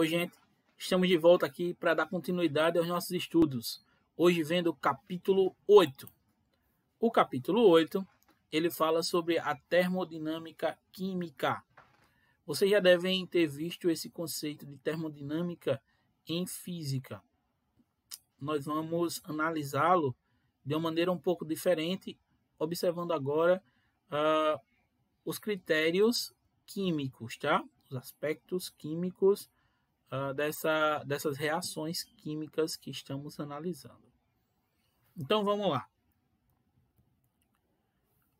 Oi, gente. Estamos de volta aqui para dar continuidade aos nossos estudos. Hoje vendo o capítulo 8. O capítulo 8, ele fala sobre a termodinâmica química. Vocês já devem ter visto esse conceito de termodinâmica em física. Nós vamos analisá-lo de uma maneira um pouco diferente, observando agora os critérios químicos, tá? Os aspectos químicos dessas reações químicas que estamos analisando. Então vamos lá.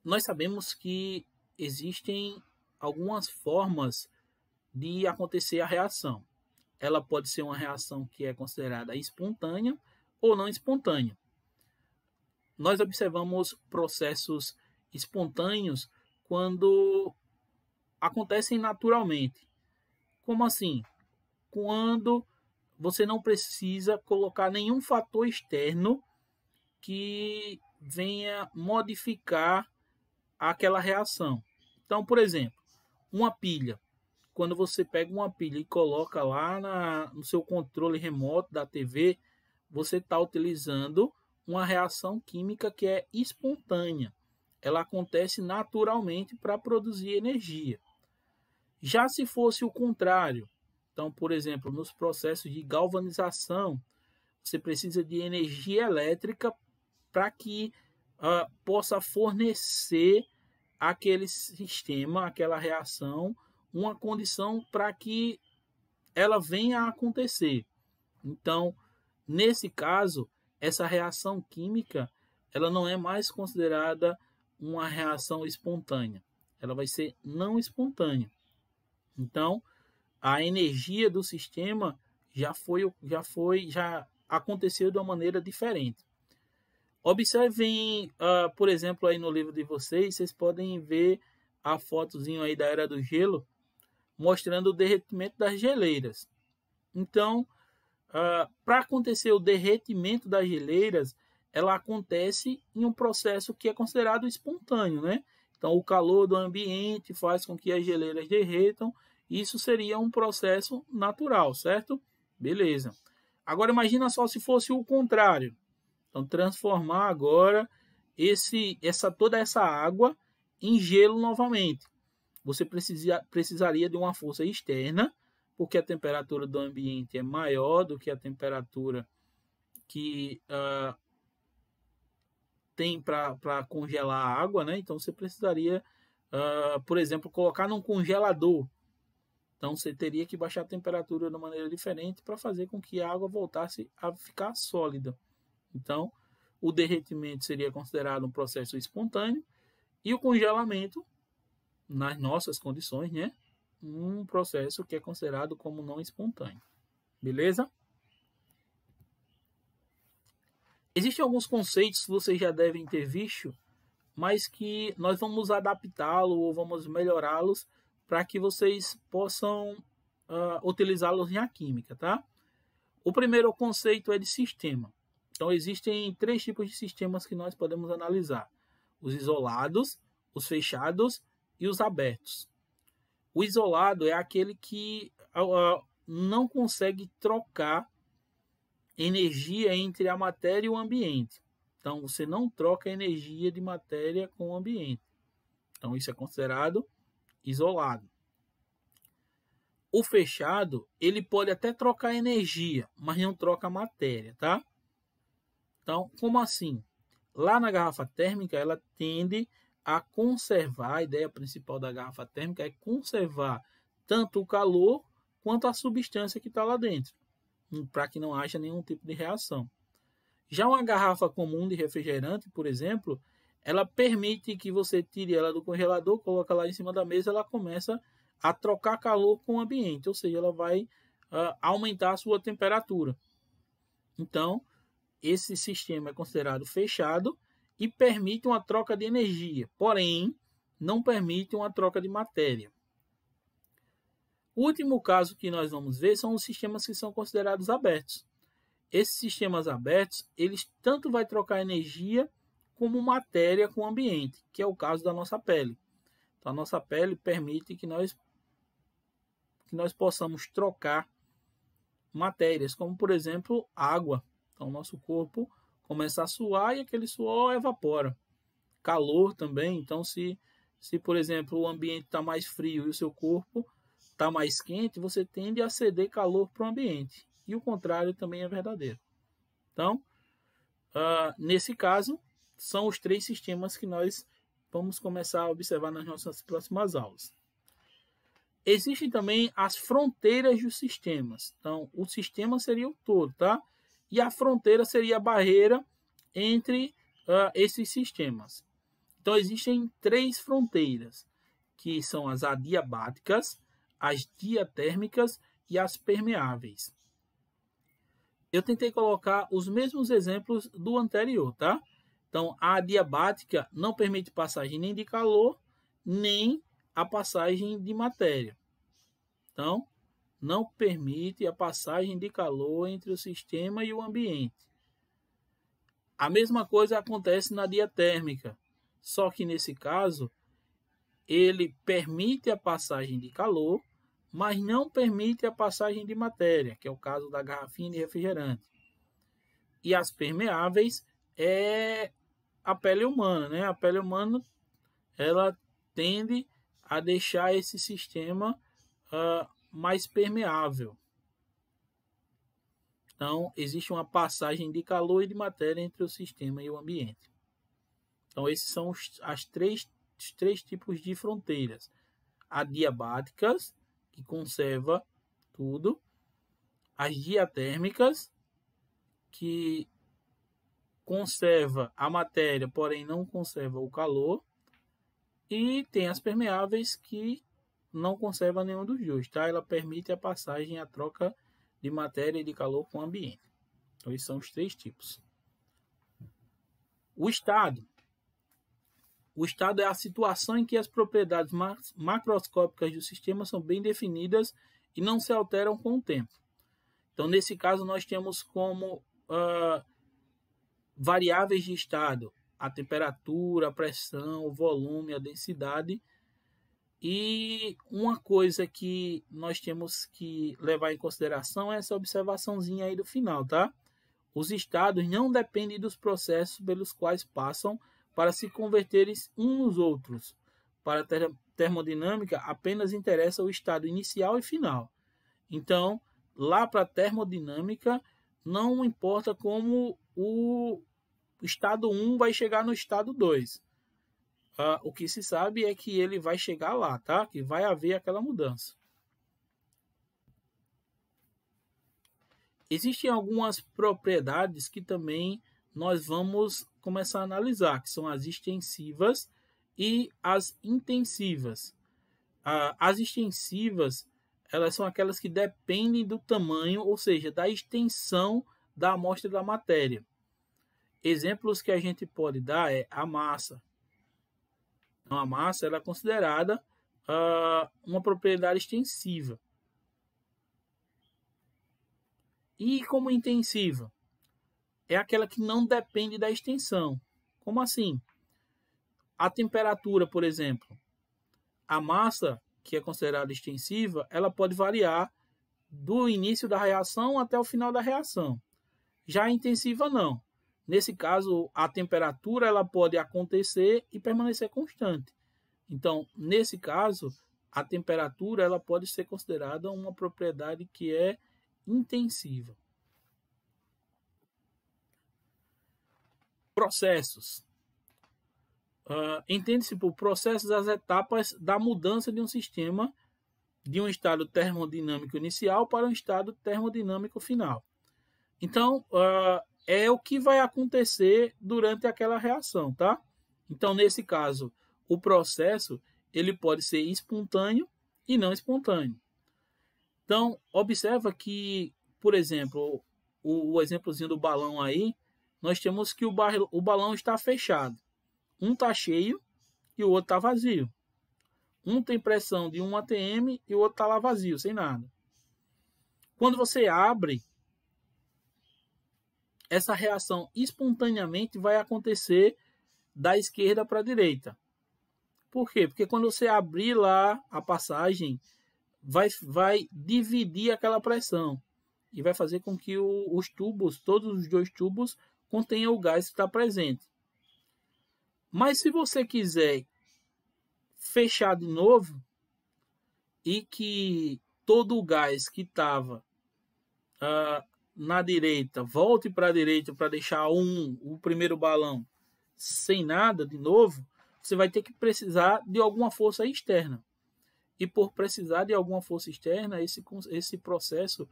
Nós sabemos que existem algumas formas de acontecer a reação. Ela pode ser uma reação que é considerada espontânea ou não espontânea. Nós observamos processos espontâneos quando acontecem naturalmente. Como assim? Quando você não precisa colocar nenhum fator externo que venha modificar aquela reação. Então, por exemplo, uma pilha. Quando você pega uma pilha e coloca lá no seu controle remoto da TV, você está utilizando uma reação química que é espontânea. Ela acontece naturalmente para produzir energia. Já se fosse o contrário, então, por exemplo, nos processos de galvanização, você precisa de energia elétrica para que possa fornecer aquele sistema, aquela reação, uma condição para que ela venha a acontecer. Então, nesse caso, essa reação química, ela não é mais considerada uma reação espontânea. Ela vai ser não espontânea. Então, a energia do sistema já aconteceu de uma maneira diferente. Observem, por exemplo, aí no livro de vocês podem ver a fotozinho aí da Era do Gelo, mostrando o derretimento das geleiras. Então, para acontecer o derretimento das geleiras, ela acontece em um processo que é considerado espontâneo, né? Então, o calor do ambiente faz com que as geleiras derretam. Isso seria um processo natural, certo? Beleza. Agora, imagina só se fosse o contrário. Então, transformar agora toda essa água em gelo novamente. Você precisaria de uma força externa, porque a temperatura do ambiente é maior do que a temperatura que tem para congelar a água, né? Então, você precisaria, por exemplo, colocar num congelador. Então, você teria que baixar a temperatura de uma maneira diferente para fazer com que a água voltasse a ficar sólida. Então, o derretimento seria considerado um processo espontâneo e o congelamento, nas nossas condições, né, um processo que é considerado como não espontâneo. Beleza? Existem alguns conceitos que vocês já devem ter visto, mas que nós vamos adaptá-los ou vamos melhorá-los para que vocês possam utilizá-los na química, tá? O primeiro conceito é de sistema. Então, existem 3 tipos de sistemas que nós podemos analisar: os isolados, os fechados e os abertos. O isolado é aquele que não consegue trocar energia entre a matéria e o ambiente. Então, você não troca energia de matéria com o ambiente. Então, isso é considerado isolado. O fechado, ele pode até trocar energia, mas não troca matéria, tá? Então, como assim? Lá na garrafa térmica, ela tende a conservar, a ideia principal da garrafa térmica é conservar tanto o calor quanto a substância que está lá dentro, para que não haja nenhum tipo de reação. Já uma garrafa comum de refrigerante, por exemplo, ela permite que você tire ela do congelador, coloca lá em cima da mesa, ela começa a trocar calor com o ambiente, ou seja, ela vai aumentar a sua temperatura. Então, esse sistema é considerado fechado e permite uma troca de energia, porém, não permite uma troca de matéria. O último caso que nós vamos ver são os sistemas que são considerados abertos. Esses sistemas abertos, eles tanto vai trocar energia como matéria com o ambiente, que é o caso da nossa pele. Então, a nossa pele permite que nós possamos trocar matérias, como por exemplo água. Então, o nosso corpo começa a suar e aquele suor evapora. Calor também, então se por exemplo o ambiente está mais frio e o seu corpo está mais quente, você tende a ceder calor para o ambiente. E o contrário também é verdadeiro. Então, nesse caso, são os 3 sistemas que nós vamos começar a observar nas nossas próximas aulas. Existem também as fronteiras dos sistemas. Então, o sistema seria o todo, tá? E a fronteira seria a barreira entre esses sistemas. Então, existem 3 fronteiras, que são as adiabáticas, as diatérmicas e as permeáveis. Eu tentei colocar os mesmos exemplos do anterior, tá? Então, a adiabática não permite passagem nem de calor, nem a passagem de matéria. Então, não permite a passagem de calor entre o sistema e o ambiente. A mesma coisa acontece na diatérmica, só que nesse caso, ele permite a passagem de calor, mas não permite a passagem de matéria, que é o caso da garrafinha de refrigerante. E as permeáveis é a pele humana, né? A pele humana, ela tende a deixar esse sistema mais permeável. Então, existe uma passagem de calor e de matéria entre o sistema e o ambiente. Então, esses são os três tipos de fronteiras. Adiabáticas, que conserva tudo. As diatérmicas, que conserva a matéria, porém não conserva o calor. E tem as permeáveis, que não conserva nenhum dos dois, tá? Ela permite a passagem, a troca de matéria e de calor com o ambiente. Então, esses são os 3 tipos. O estado. O estado é a situação em que as propriedades macroscópicas do sistema são bem definidas e não se alteram com o tempo. Então, nesse caso, nós temos como variáveis de estado a temperatura, a pressão, o volume, a densidade. E uma coisa que nós temos que levar em consideração é essa observaçãozinha aí do final, tá? Os estados não dependem dos processos pelos quais passam para se converterem uns nos outros. Para a termodinâmica, apenas interessa o estado inicial e final. Então, lá para a termodinâmica, não importa como o estado 1 vai chegar no estado 2. O que se sabe é que ele vai chegar lá, tá? Que vai haver aquela mudança. Existem algumas propriedades que também nós vamos começar a analisar, que são as extensivas e as intensivas. As extensivas, elas são aquelas que dependem do tamanho, ou seja, da extensão da amostra da matéria. Exemplos que a gente pode dar é a massa. Então, a massa ela é considerada uma propriedade extensiva. E como intensiva? É aquela que não depende da extensão. Como assim? A temperatura, por exemplo. A massa, que é considerada extensiva, ela pode variar do início da reação até o final da reação. Já a intensiva, não. Nesse caso, a temperatura ela pode acontecer e permanecer constante. Então, nesse caso, a temperatura ela pode ser considerada uma propriedade que é intensiva. Processos. Entende-se por processos as etapas da mudança de um sistema de um estado termodinâmico inicial para um estado termodinâmico final. Então, é o que vai acontecer durante aquela reação, tá? Então, nesse caso, o processo ele pode ser espontâneo e não espontâneo. Então, observa que, por exemplo, o exemplozinho do balão aí, nós temos que o balão está fechado. Um está cheio e o outro está vazio. Um tem pressão de 1 atm e o outro está lá vazio, sem nada. Quando você abre, essa reação espontaneamente vai acontecer da esquerda para a direita. Por quê? Porque quando você abrir lá a passagem, vai dividir aquela pressão. e vai fazer com que os tubos, todos os dois tubos, contenham o gás que está presente. Mas se você quiser fechar de novo e que todo o gás que estava na direita volte para a direita para deixar o primeiro balão sem nada de novo, você vai ter que precisar de alguma força externa. E por precisar de alguma força externa, esse processo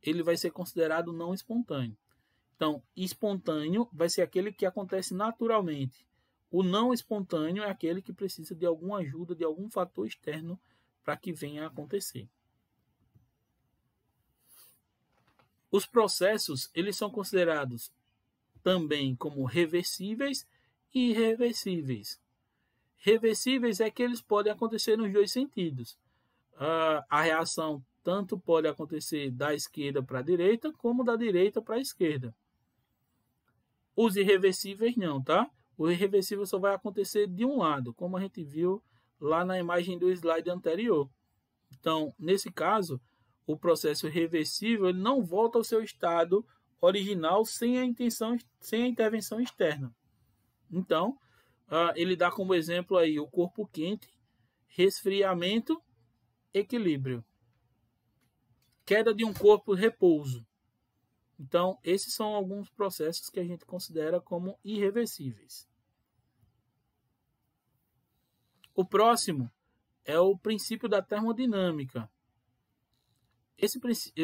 ele vai ser considerado não espontâneo. Então, espontâneo vai ser aquele que acontece naturalmente. O não espontâneo é aquele que precisa de alguma ajuda, de algum fator externo para que venha a acontecer. Os processos eles são considerados também como reversíveis e irreversíveis. Reversíveis é que eles podem acontecer nos dois sentidos. A reação tanto pode acontecer da esquerda para a direita, como da direita para a esquerda. Os irreversíveis não, tá? O irreversível só vai acontecer de um lado, como a gente viu lá na imagem do slide anterior. Então, nesse caso, o processo reversível ele não volta ao seu estado original sem a intervenção externa. Então, ele dá como exemplo aí o corpo quente, resfriamento, equilíbrio. Queda de um corpo, repouso. Então, esses são alguns processos que a gente considera como irreversíveis. O próximo é o princípio da termodinâmica.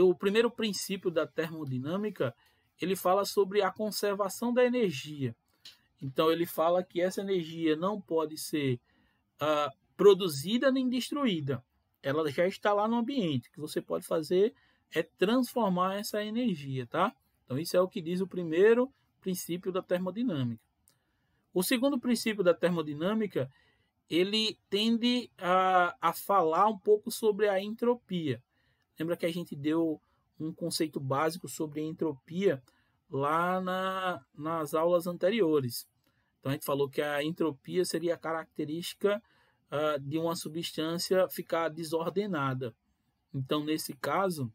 O primeiro princípio da termodinâmica, ele fala sobre a conservação da energia. Então, ele fala que essa energia não pode ser produzida nem destruída. Ela já está lá no ambiente. O que você pode fazer é transformar essa energia, tá? Então, isso é o que diz o primeiro princípio da termodinâmica. O segundo princípio da termodinâmica, ele tende a falar um pouco sobre a entropia. Lembra que a gente deu um conceito básico sobre entropia lá nas aulas anteriores. Então, a gente falou que a entropia seria a característica de uma substância ficar desordenada. Então, nesse caso,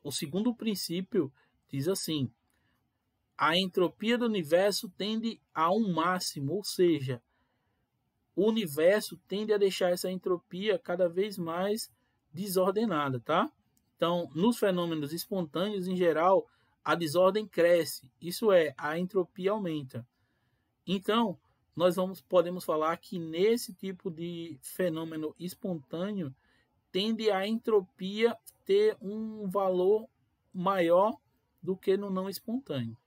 o segundo princípio diz assim: a entropia do universo tende a um máximo, ou seja, o universo tende a deixar essa entropia cada vez mais desordenada, tá? Então, nos fenômenos espontâneos, em geral, a desordem cresce, isso é, a entropia aumenta. Então, nós podemos falar que nesse tipo de fenômeno espontâneo, tende a entropia ter um valor maior do que no não espontâneo.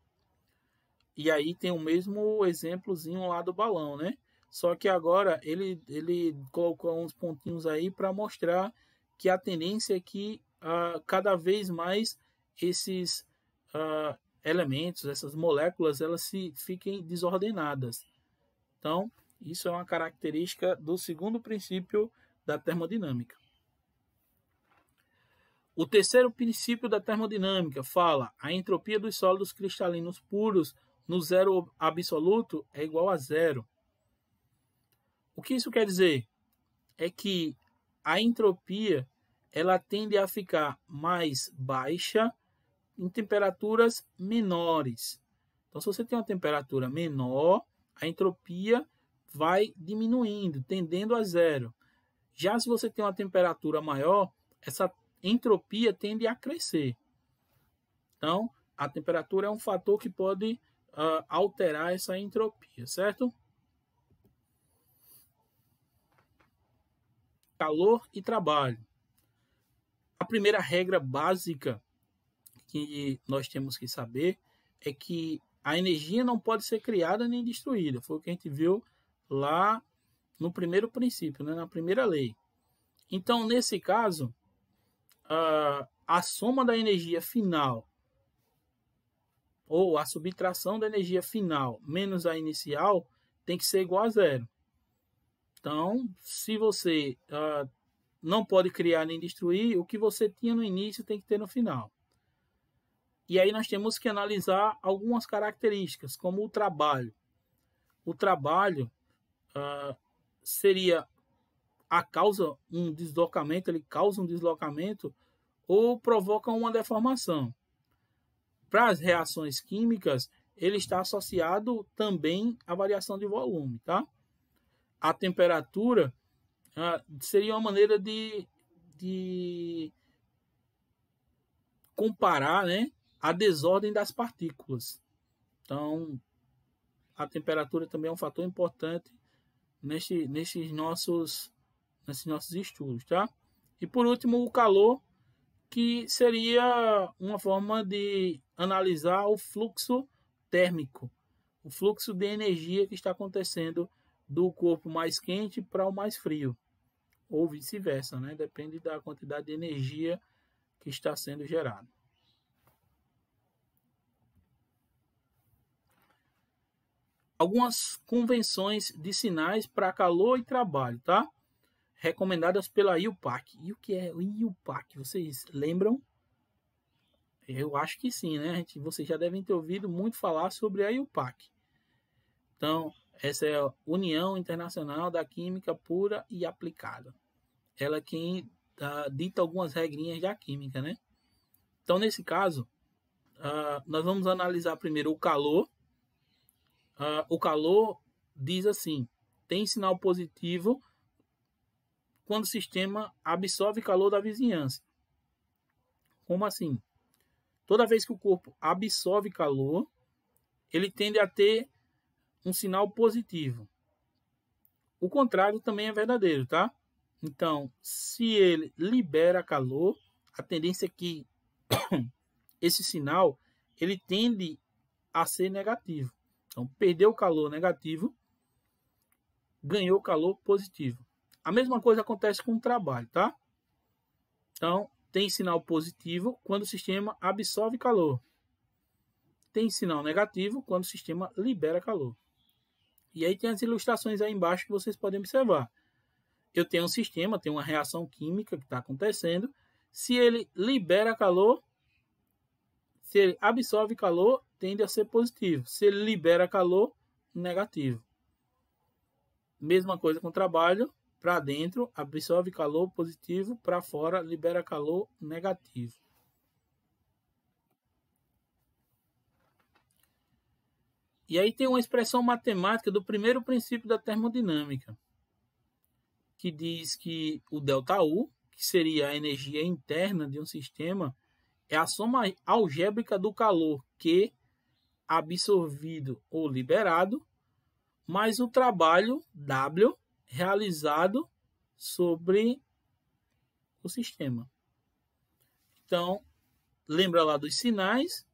E aí tem o mesmo exemplozinho lá do balão, né? Só que agora ele colocou uns pontinhos aí para mostrar que a tendência é que cada vez mais esses elementos, essas moléculas, elas fiquem desordenadas. Então, isso é uma característica do segundo princípio da termodinâmica. O terceiro princípio da termodinâmica fala: a entropia dos sólidos cristalinos puros no zero absoluto é igual a zero. O que isso quer dizer? É que a entropia ela tende a ficar mais baixa em temperaturas menores. Então, se você tem uma temperatura menor, a entropia vai diminuindo, tendendo a zero. Já se você tem uma temperatura maior, essa entropia tende a crescer. Então, a temperatura é um fator que pode alterar essa entropia, certo? Calor e trabalho. A primeira regra básica que nós temos que saber é que a energia não pode ser criada nem destruída. Foi o que a gente viu lá no primeiro princípio, né? Na primeira lei. Então, nesse caso, a soma da energia final ou a subtração da energia final menos a inicial tem que ser igual a zero. Então, se você não pode criar nem destruir, o que você tinha no início tem que ter no final. E aí nós temos que analisar algumas características, como o trabalho. O trabalho seria um deslocamento, ele causa um deslocamento ou provocam uma deformação. Para as reações químicas, ele está associado também à variação de volume, tá? A temperatura seria uma maneira de comparar, né, a desordem das partículas. Então, a temperatura também é um fator importante nesses nossos estudos, tá? E por último, o calor, que seria uma forma de analisar o fluxo térmico, o fluxo de energia que está acontecendo do corpo mais quente para o mais frio, ou vice-versa, né? Depende da quantidade de energia que está sendo gerada. Algumas convenções de sinais para calor e trabalho, tá? Recomendadas pela IUPAC. E o que é o IUPAC? Vocês lembram? Eu acho que sim, né? Vocês já devem ter ouvido muito falar sobre a IUPAC. Então, essa é a União Internacional da Química Pura e Aplicada. Ela é quem dita algumas regrinhas da química, né? Então, nesse caso, nós vamos analisar primeiro o calor. O calor diz assim: tem sinal positivo quando o sistema absorve calor da vizinhança. Como assim? Toda vez que o corpo absorve calor, ele tende a ter um sinal positivo. O contrário também é verdadeiro, tá? Então, se ele libera calor, a tendência é que esse sinal ele tende a ser negativo. Então, perdeu calor negativo, ganhou calor positivo. A mesma coisa acontece com o trabalho, tá? Então, tem sinal positivo quando o sistema absorve calor. Tem sinal negativo quando o sistema libera calor. E aí tem as ilustrações aí embaixo que vocês podem observar. Eu tenho um sistema, tem uma reação química que está acontecendo. Se ele libera calor, se ele absorve calor, tende a ser positivo. Se ele libera calor, negativo. Mesma coisa com o trabalho. Para dentro, absorve calor positivo. Para fora, libera calor negativo. E aí tem uma expressão matemática do primeiro princípio da termodinâmica, que diz que o ΔU, que seria a energia interna de um sistema, é a soma algébrica do calor Q absorvido ou liberado, mais o trabalho W realizado sobre o sistema. Então, lembra lá dos sinais,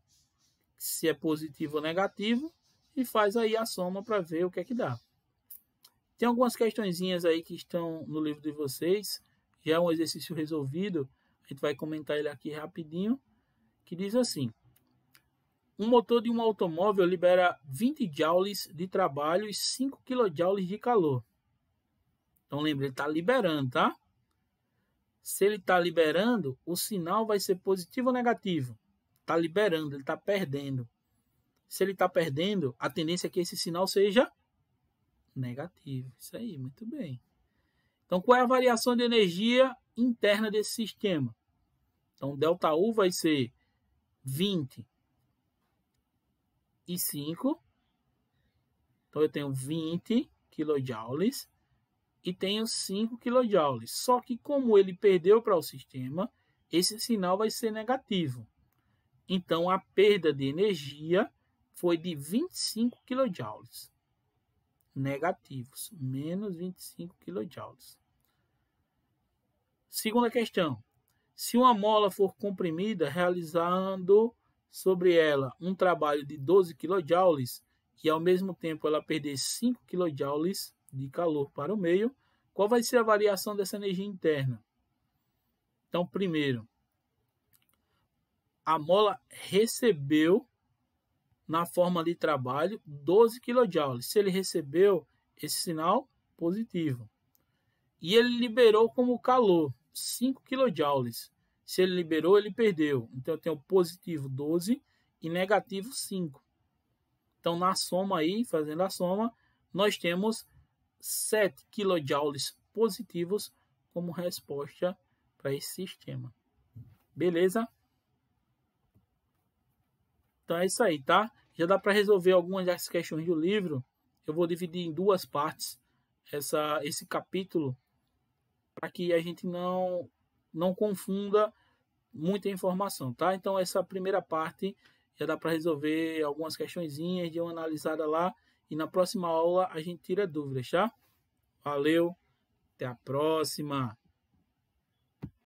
se é positivo ou negativo, e faz aí a soma para ver o que é que dá. Tem algumas questõezinhas aí que estão no livro de vocês, já é um exercício resolvido, a gente vai comentar ele aqui rapidinho, que diz assim: um motor de um automóvel libera 20 joules de trabalho e 5 kJ de calor. Então lembra, ele está liberando, tá? Se ele está liberando, o sinal vai ser positivo ou negativo? Está liberando, ele está perdendo. Se ele está perdendo, a tendência é que esse sinal seja negativo. Isso aí, muito bem. Então, qual é a variação de energia interna desse sistema? Então, ΔU vai ser 20 e 5. Então, eu tenho 20 kJ e tenho 5 kJ. Só que como ele perdeu para o sistema, esse sinal vai ser negativo. Então, a perda de energia foi de 25 kJ. Negativos, menos 25 kJ. Segunda questão. Se uma mola for comprimida, realizando sobre ela um trabalho de 12 kJ e ao mesmo tempo ela perder 5 kJ de calor para o meio, qual vai ser a variação dessa energia interna? Então, primeiro, a mola recebeu na forma de trabalho 12 kJ. Se ele recebeu esse sinal positivo. E ele liberou como calor 5 kJ. Se ele liberou, ele perdeu. Então eu tenho positivo 12 e negativo 5. Então na soma aí, fazendo a soma, nós temos 7 kJ positivos como resposta para esse sistema. Beleza? Então é isso aí, tá? Já dá para resolver algumas das questões do livro. Eu vou dividir em duas partes esse capítulo para que a gente não confunda muita informação, tá? Então essa primeira parte já dá para resolver algumas questõezinhas, de uma analisada lá, e na próxima aula a gente tira dúvidas, tá? Valeu, até a próxima!